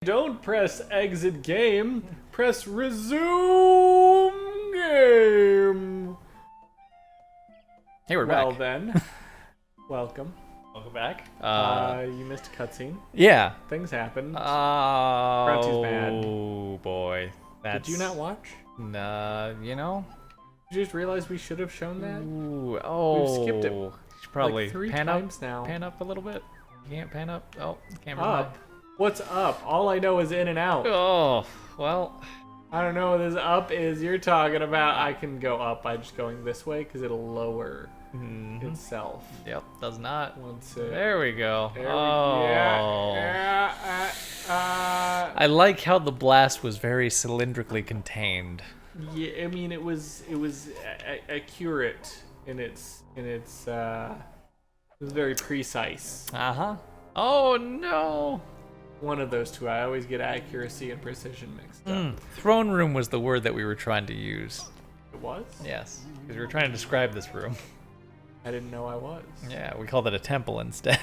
Don't press exit game, press resume game. Hey, we're Well back. then, welcome. Welcome back. You missed a cutscene. Yeah. Things happened. Oh, mad. boy. That's... Did you not watch? Nah, you know? Did you just realize we should have shown that? Ooh, oh. We've skipped it Should probably like 3 pan times up, now. Pan up a little bit. You can't pan up. Oh, camera. Up? What's up? All I know is in and out. Oh, well. I don't know what this up is you're talking about. I can go up by just going this way because it'll lower itself. Yep, does not. Once There we go. There Oh. I like how the blast was very cylindrically contained. Yeah, I mean it was accurate in its it was very precise. Uh-huh. Oh, no. One of those two. I always get accuracy and precision mixed up. Throne room was the word that we were trying to use. It was? Yes, because we were trying to describe this room. I didn't know I was. Yeah, we called it a temple instead.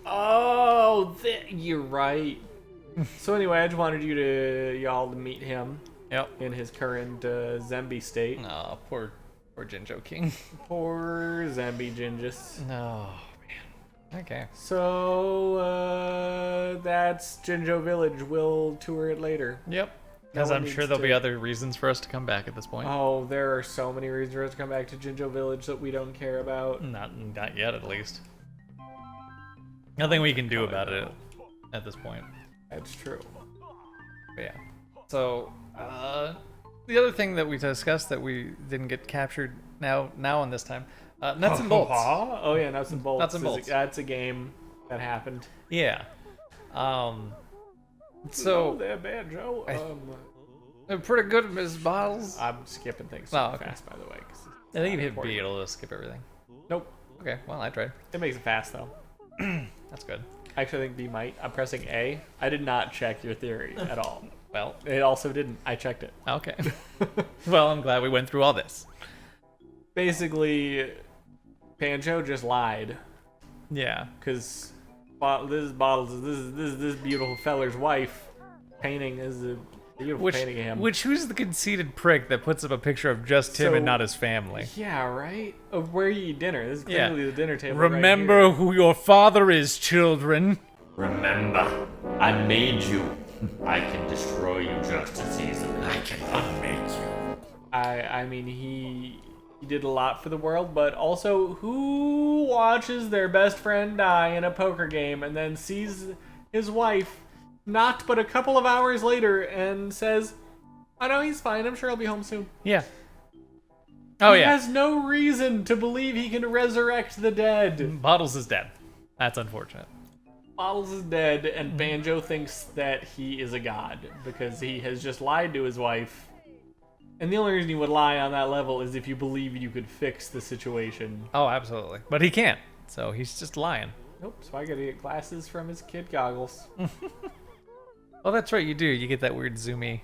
Oh, you're right. So anyway, I just wanted y'all to meet him. Yep. In his current zombie state. Oh, poor Jinjo King. Poor zombie Gingis. No, man. Okay. So that's Jinjo Village. We'll tour it later. Yep. Because No I'm one sure needs there'll be to- other reasons for us to come back at this point. Oh, there are so many reasons for us to come back to Jinjo Village that we don't care about. Not yet, at least. Nothing we can do about it at this point. That's true. But yeah. So, the other thing that we discussed that we didn't get captured now and this time, nuts and bolts. Oh yeah, nuts and bolts. Nuts and bolts. That's a game that happened. Yeah. Oh, So there, Banjo. they're pretty good, Miss Bottles. I'm skipping things Oh, okay. fast, by the way. 'Cause I think if you hit important. B, it'll just skip everything. Nope. Okay, well, I tried. It makes it fast though. That's good. Actually, I think B might. I'm pressing A. I did not check your theory at all. Well, It also didn't. I checked it. okay. Well, I'm glad we went through all this. Basically, Banjo just lied Yeah. because this is Bottles. This beautiful feller's wife painting is a beautiful painting of him. Who's the conceited prick that puts up a picture of just him and So- not his family? Yeah, right. Of where you eat dinner. This is Yeah. clearly the dinner table. Remember right who your father is, children. Remember, I made you. I can destroy you just as easily. I can unmake you. here. I mean, he did a lot for the world, but also, who watches their best friend die in a poker game and then sees his wife not but a couple of hours later and says, "I know he's fine. I'm sure he'll be home soon." Yeah. Oh, He yeah. has no reason to believe he can resurrect the dead. Bottles is dead. That's unfortunate. Bottles is dead, and Banjo thinks that he is a god because he has just lied to his wife. And the only reason he would lie on that level is if you believe you could fix the situation. Oh, absolutely. But he can't, so he's just lying. Nope, so I gotta get glasses from his kid goggles. Oh, that's right, you do. You get that weird zoomy.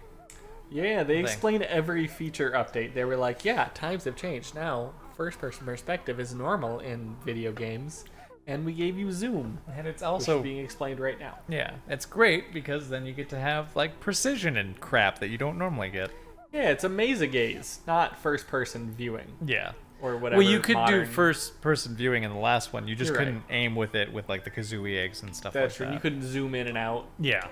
Yeah, they Thing. explained every feature update. They were like, yeah, times have changed. Now, first-person perspective is normal in video games, and we gave you zoom, And it's which also... is being explained right now. Yeah, it's great because then you get to have, like, precision and crap that you don't normally get. Yeah, it's a maze-a-gaze, not first-person viewing. Yeah. Or whatever. Well, you could do modern- first-person viewing in the last one. You just You're right. couldn't aim with it with, like, the Kazooie eggs and stuff That's like true. that. You couldn't zoom in and out. Yeah.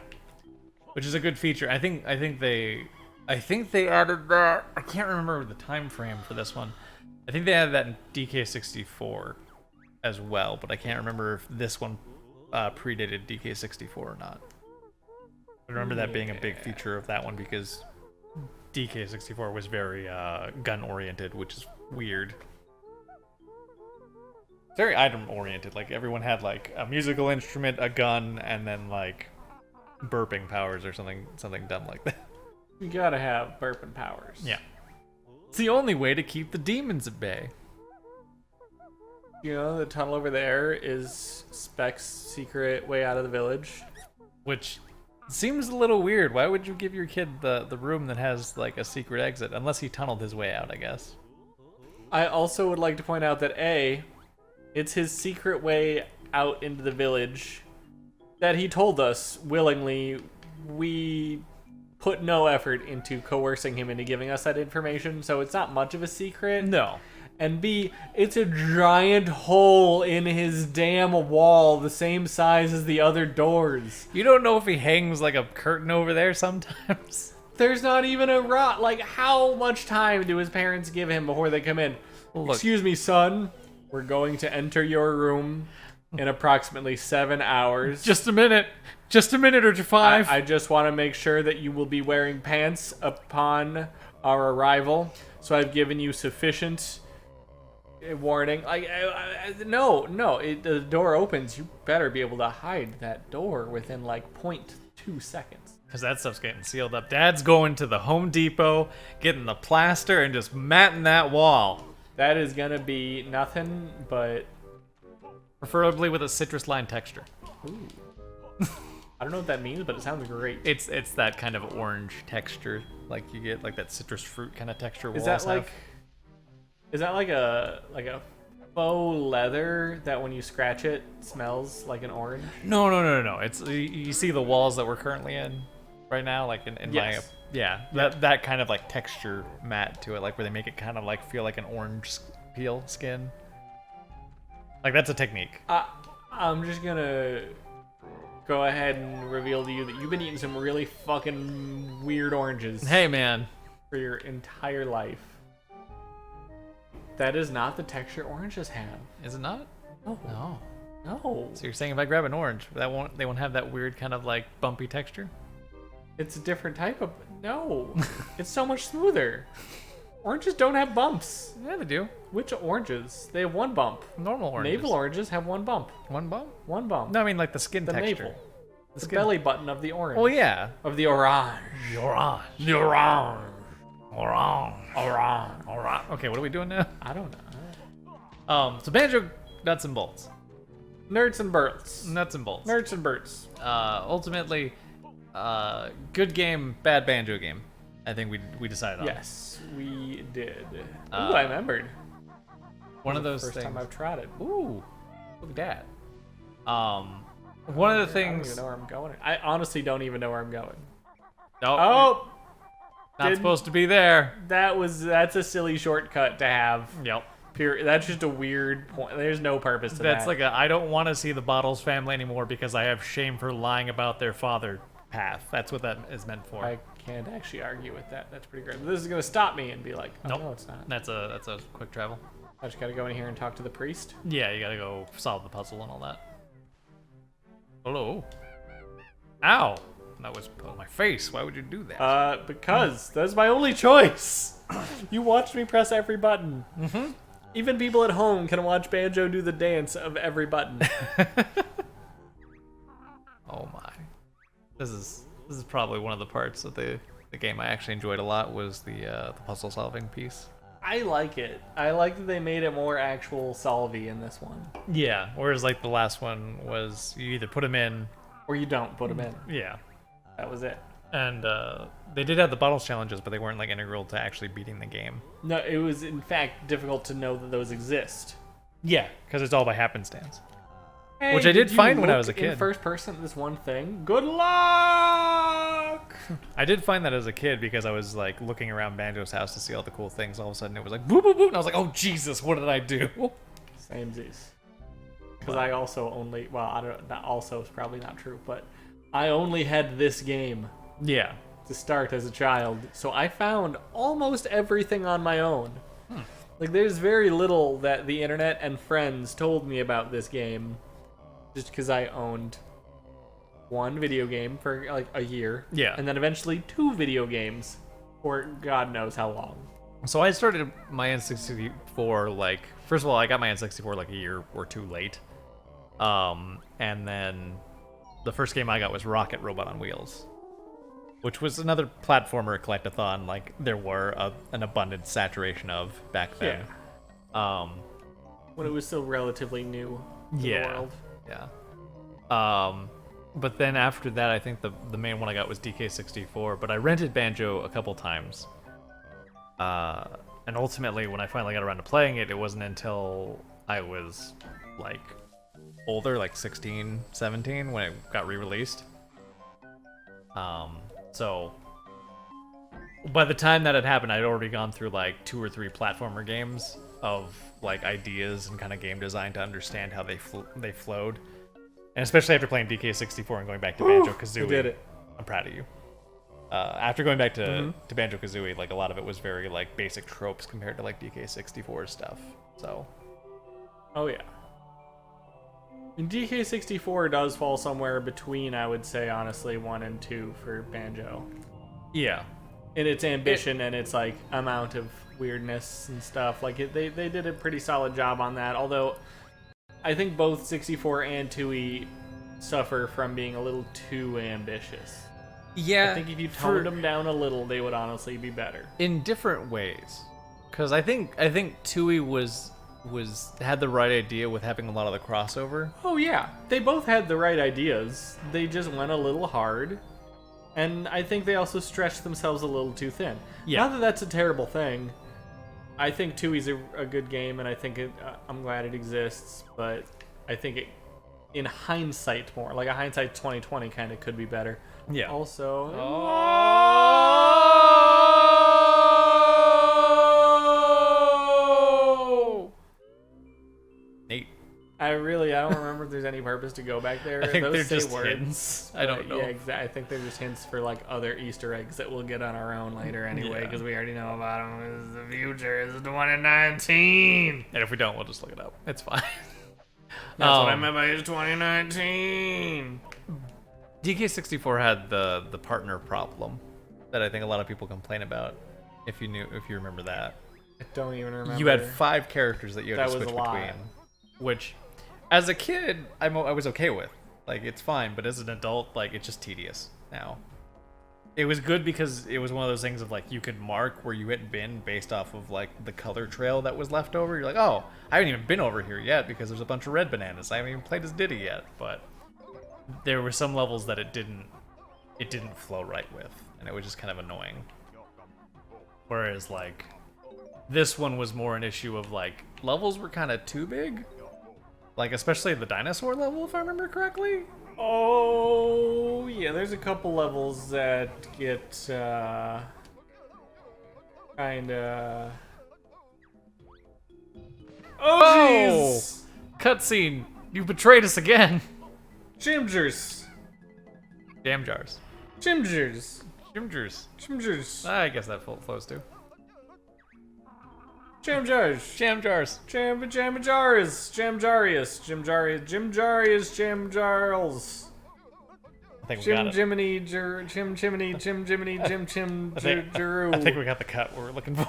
Which is a good feature. I think they added that. I can't remember the time frame for this one. I think they added that in DK64 as well, but I can't remember if this one predated DK64 or not. I remember that being a big feature of that one because DK64 was very gun-oriented, which is weird. Very item-oriented. Like, everyone had, like, a musical instrument, a gun, and then, like, burping powers or something dumb like that. You gotta have burping powers. Yeah. It's the only way to keep the demons at bay. You know, the tunnel over there is Speck's secret way out of the village. Which seems a little weird. Why would you give your kid the room that has, like, a secret exit? Unless he tunneled his way out, I guess. I also would like to point out that it's his secret way out into the village that he told us willingly. We put no effort into coercing him into giving us that information, so it's not much of a secret. No. And B, it's a giant hole in his damn wall, the same size as the other doors. You don't know if he hangs like a curtain over there sometimes. There's not even a rod. Like, how much time do his parents give him before they come in? Look. Excuse me, son. We're going to enter your room in approximately 7 hours. Just a minute. Just a minute or 5. I just want to make sure that you will be wearing pants upon our arrival. So I've given you sufficient warning. Like, no. The door opens. You better be able to hide that door within like 0.2 seconds. Because that stuff's getting sealed up. Dad's going to the Home Depot, getting the plaster, and just matting that wall. That is gonna be nothing but. Preferably with a citrus lime texture. Ooh. I don't know what that means, but it sounds great. It's that kind of orange texture, like you get like that citrus fruit kind of texture. Is that like a faux leather that when you scratch it smells like an orange? No. It's you see the walls that we're currently in right now, like in Yes. that kind of like texture matte to it, like where they make it kind of like feel like an orange peel skin. Like that's a technique. I'm just gonna go ahead and reveal to you that you've been eating some really fucking weird oranges. Hey man, for your entire life. That is not the texture oranges have. Is it not? No. So you're saying if I grab an orange, they won't have that weird kind of like bumpy texture? It's a different type of. No. It's so much smoother. Oranges don't have bumps. Yeah, they do. Which oranges? They have one bump. Normal oranges. Navel oranges have one bump. One bump? One bump. No, I mean like the skin the texture. navel. The skin. belly button of the orange. Oh yeah. Of the orange. Orange. Okay, what are we doing now? I don't know. So Banjo, nuts and bolts. Nerds and Burts. Nuts and bolts. Nerds and Burts. Ultimately, good game, bad Banjo game. I think we decided on. Yes, we did. Ooh, I remembered. One of those First things. time I've tried it. Ooh, look at that. One of the I don't things. even know where I'm going. I honestly don't even know where I'm going. Nope, Oh, not didn't- supposed to be there. that's a silly shortcut to have. Yep. That's just a weird point. There's no purpose to that. That's like I don't want to see the Bottles family anymore because I have shame for lying about their father path. That's what that is meant for. I can't actually argue with that. That's pretty great. This is gonna stop me and be like, oh, Nope. no, it's not. That's a quick travel. I just gotta go in here and talk to the priest. Yeah, you gotta go solve the puzzle and all that. Hello. Ow. That was on my face. Why would you do that? Because that's my only choice. You watched me press every button. Mm-hmm. Even people at home can watch Banjo do the dance of every button. Oh my. This is probably one of the parts of the game I actually enjoyed a lot was the puzzle solving piece. I like it. I like that they made it more actual solvy in this one. Yeah. Whereas like the last one was you either put them in Or you don't put them in. Yeah. That was it. And they did have the bottles challenges, but they weren't like integral to actually beating the game. No, it was in fact difficult to know that those exist. Yeah, because it's all by happenstance. Hey, Which I did you find when I look was a kid. In first person, this one thing. Good luck. I did find that as a kid because I was like looking around Banjo's house to see all the cool things. All of a sudden, it was like boop boop boop, and I was like, "Oh Jesus, what did I do?" Samesies. Because I also only I don't. Not also is probably not true, but I only had this game Yeah. to start as a child, so I found almost everything on my own. Like, there's very little that the internet and friends told me about this game, just because I owned one video game for like a year, Yeah. and then eventually 2 video games for God knows how long. So I started my N64 like first of all, I got my N64 like a year or two late, and then the first game I got was Rocket Robot on Wheels, which was another platformer collectathon like there were an abundant saturation of back then. When it was still relatively new to the world. Yeah. But then after that, I think the main one I got was DK64, but I rented Banjo a couple times. And ultimately, when I finally got around to playing it, it wasn't until I was like older, like 16, 17, when it got re-released. So by the time that had happened, I'd already gone through like 2 or 3 platformer games of like ideas and kind of game design to understand how they flowed. And especially after playing DK64 and going back to Banjo-Kazooie. You did it. I'm proud of you. After going back to Banjo-Kazooie, like a lot of it was very like basic tropes compared to like DK64 stuff. So. Oh yeah. And DK64 does fall somewhere between, I would say, honestly, 1 and 2 for Banjo. Yeah. In its ambition and its like amount of weirdness and stuff. Like they did a pretty solid job on that. Although I think both 64 and Tooie suffer from being a little too ambitious. Yeah. I think if you toned them down a little, they would honestly be better. In different ways. Because I think Tooie had the right idea with having a lot of the crossover. Oh yeah, they both had the right ideas. They just went a little hard, and I think they also stretched themselves a little too thin. Yeah. Not that that's a terrible thing. I think Tooie's a good game, and I think I'm glad it exists. But I think it, in hindsight, more like a hindsight 2020 kind of could be better. Yeah. Also. Nate. I don't remember if there's any purpose to go back there. I think Those they're say just words, hints. I don't know. Yeah, exactly. I think they're just hints for like other Easter eggs that we'll get on our own later anyway, because we already know about them. This is the future. This is 2019. And if we don't, we'll just look it up. It's fine. That's what I meant by 2019. DK64 had the partner problem that I think a lot of people complain about. If you remember that. I don't even remember. You had 5 characters that you had to switch between, which, as a kid, I was okay with. Like, it's fine, but as an adult, like, it's just tedious now. It was good because it was one of those things of, like, you could mark where you had been based off of, like, the color trail that was left over. You're like, oh, I haven't even been over here yet because there's a bunch of red bananas. I haven't even played as Diddy yet. But there were some levels that it didn't flow right with, and it was just kind of annoying. Whereas, like, this one was more an issue of, like, levels were kind of too big. Like, especially the dinosaur level, if I remember correctly. Oh, yeah, there's a couple levels that get, kinda... Oh, jeez! Cutscene! You betrayed us again! Gingers! Jam jars. Gingers! Gingers. Gingers! I guess that flows too. Jam jars! Jam jars. Jam jars! Jam jarius! Jim jarius! Jam jarls! I think we got it. Jim Jiminy Jeru. I think we got the cut we're looking for.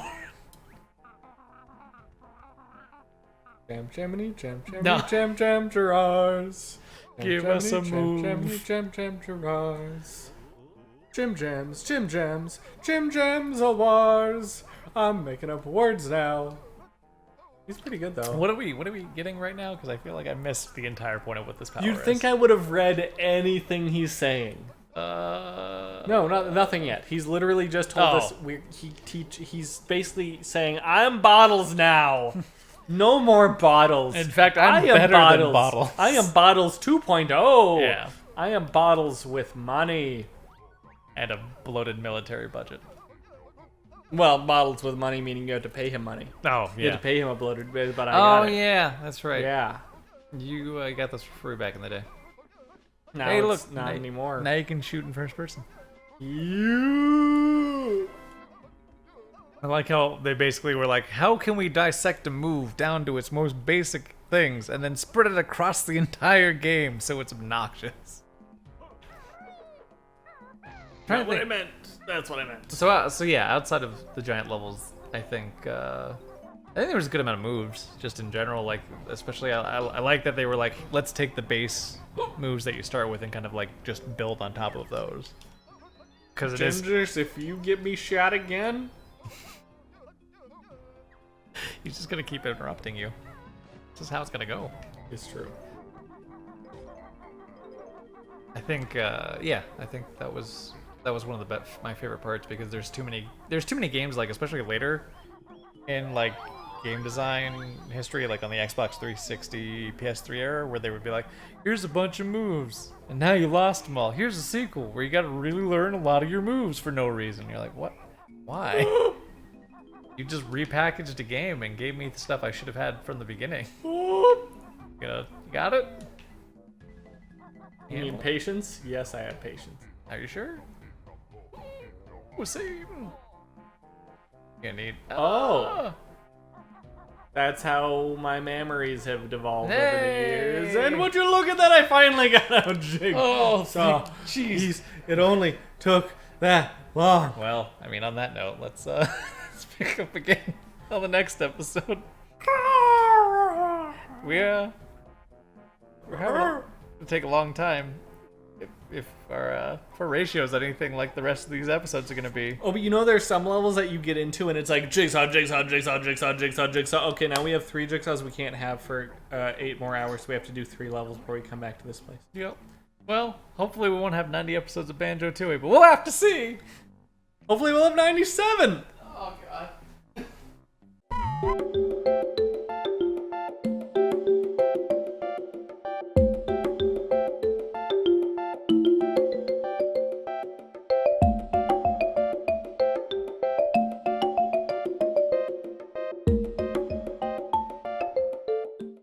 Jam Jiminy No. Jam jars! Give us a move. Jam jars! Jim jams all bars! I'm making up words now. He's pretty good though. What are we getting right now? Because I feel like I missed the entire point of what this power is. You'd think I would have read anything he's saying. No, Nothing yet. He's literally just told us he's basically saying, I'm bottles now. No more bottles. In fact, I'm better than bottles. I am bottles 2.0. Yeah. I am bottles with money. And a bloated military budget. Well, bottles with money meaning you have to pay him money. Oh, You have to pay him a bloated bit, but I got it. Yeah, that's right. Yeah. You got this for free back in the day. Now Hey, it's look, not anymore. Now you can shoot in first person. You. I like how they basically were like, how can we dissect a move down to its most basic things and then spread it across the entire game so it's obnoxious? That's what I meant. That's what I meant. So yeah, outside of the giant levels, I think there was a good amount of moves just in general. Like, especially I like that they were like, let's take the base moves that you start with and kind of like just build on top of those. Because it is. Gingers, if you get me shot again, He's just gonna keep interrupting you. This is how it's gonna go. it's true. I think I think that was one of my favorite parts because there's too many games, like especially later in like game design history, like on the Xbox 360, PS3 era, where they would be like, here's a bunch of moves, and now you lost them all. Here's a sequel where you got to really learn a lot of your moves for no reason. You're like, what? Why? You just repackaged a game and gave me the stuff I should have had from the beginning. You got it? You mean patience? Yes, I have patience. Are you sure? We'll see. You need. Oh. That's how my memories have devolved over the years. And would you look at that? I finally got out Jig. Oh, so, jeez. It only took that long. Well, I mean, on that note, let's let's pick up again on the next episode. We're having to take a long time if our ratios anything like the rest of these episodes are gonna be. Oh, but you know there's some levels that you get into and it's like jigsaw, jigsaw, jigsaw, jigsaw, jigsaw, jigsaw. Okay, now we have 3 jigsaws we can't have for 8 more hours, so we have to do 3 levels before we come back to this place. Yep. Well, hopefully we won't have 90 episodes of Banjo-Tooie, but we'll have to see. Hopefully we'll have 97! Oh, God.